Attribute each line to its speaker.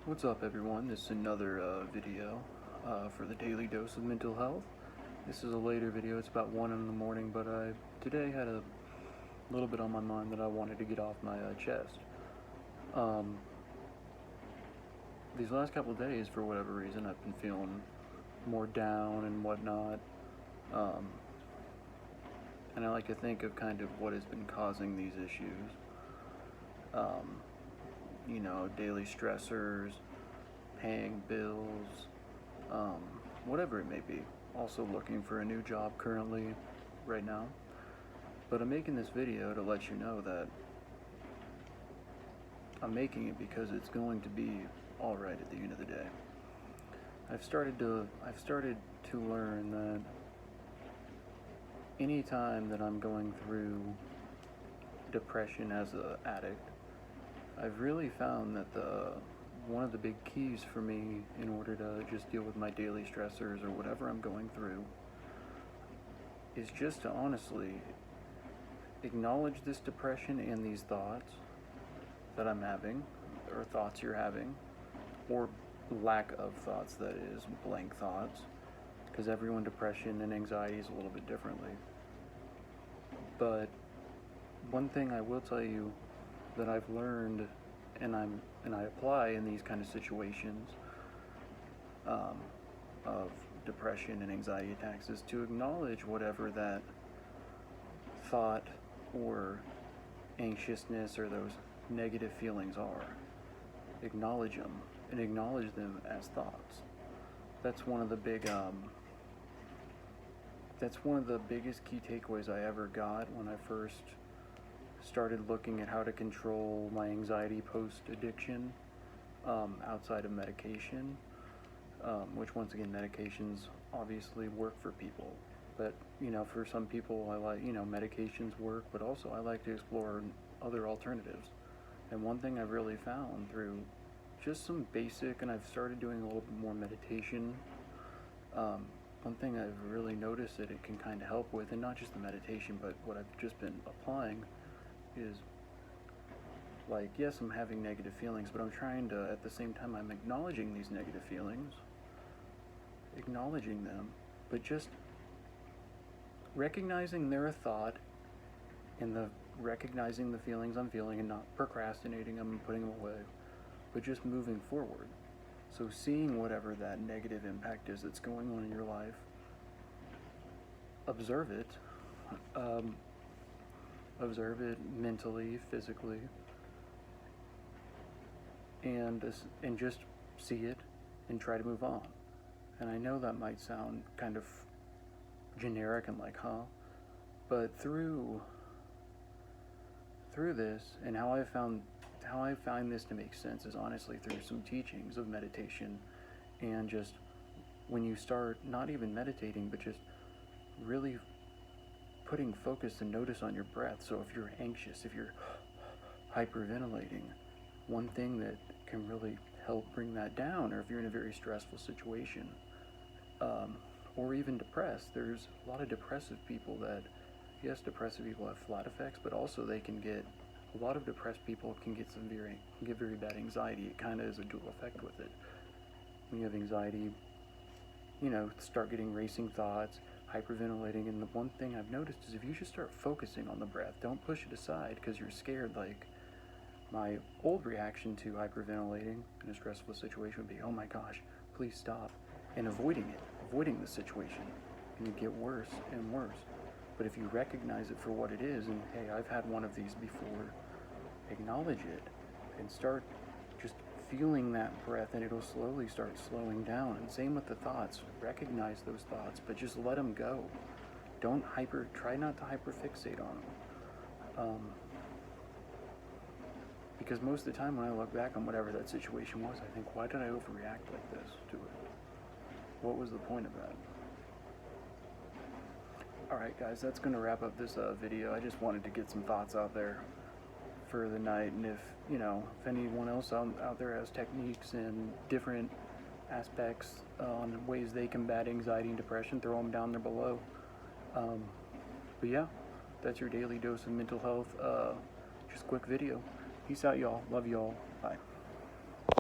Speaker 1: What's up, everyone? This is another video for the Daily Dose of Mental Health. This is a later video. It's about 1 in the morning, but I today had a little bit on my mind that I wanted to get off my chest. These last couple of days, for whatever reason, I've been feeling more down and whatnot. And I like to think of kind of what has been causing these issues. Daily stressors, paying bills, whatever it may be. Also looking for a new job currently, right now. But I'm making this video to let you know that I'm making it because it's going to be alright at the end of the day. I've started to learn that anytime that I'm going through depression as an addict, I've really found that one of the big keys for me in order to just deal with my daily stressors or whatever I'm going through is just to honestly acknowledge this depression and these thoughts that I'm having, or thoughts you're having, or lack of thoughts, that is, blank thoughts, because everyone depression and anxiety is a little bit differently. But one thing I will tell you that I've learned and I apply in these kind of situations of depression and anxiety attacks is to acknowledge whatever that thought or anxiousness or those negative feelings are. Acknowledge them and acknowledge them as thoughts. That's one of the biggest key takeaways I ever got when I first started looking at how to control my anxiety post-addiction outside of medication, which once again, medications obviously work for people. But, for some people I like, medications work, but also I like to explore other alternatives. And one thing I've really found through just some basic, and I've started doing a little bit more meditation, one thing I've really noticed that it can kind of help with, and not just the meditation, but what I've just been applying is, like, yes, I'm having negative feelings, but I'm trying to, at the same time, I'm acknowledging these negative feelings, acknowledging them, but just recognizing they're a thought, and recognizing the feelings I'm feeling, and not procrastinating them and putting them away, but just moving forward. So seeing whatever that negative impact is that's going on in your life, observe it mentally, physically, and just see it and try to move on. And I know that might sound kind of generic and like, but through this, and how I find this to make sense is honestly through some teachings of meditation, and just when you start not even meditating, but just really putting focus and notice on your breath. So if you're anxious, if you're hyperventilating, one thing that can really help bring that down, or if you're in a very stressful situation, or even depressed, there's a lot of depressive people that, yes, depressive people have flat effects, but also a lot of depressed people can get very bad anxiety. It kind of is a dual effect with it. When you have anxiety, start getting racing thoughts, hyperventilating, and the one thing I've noticed is if you just start focusing on the breath, don't push it aside because you're scared. Like, my old reaction to hyperventilating in a stressful situation would be, oh my gosh, please stop, and avoiding the situation, and you get worse and worse. But if you recognize it for what it is, and hey, I've had one of these before, acknowledge it and start just feeling that breath, and it'll slowly start slowing down. And same with the thoughts. Recognize those thoughts, but just let them go. Try not to hyperfixate on them. Because most of the time when I look back on whatever that situation was, I think, why did I overreact like this to it? What was the point of that? Alright guys, that's going to wrap up this video. I just wanted to get some thoughts out there for the night, and if anyone else out there has techniques and different aspects on ways they combat anxiety and depression, throw them down there below. But yeah, that's your daily dose of mental health. Just a quick video. Peace out, y'all. Love y'all. Bye.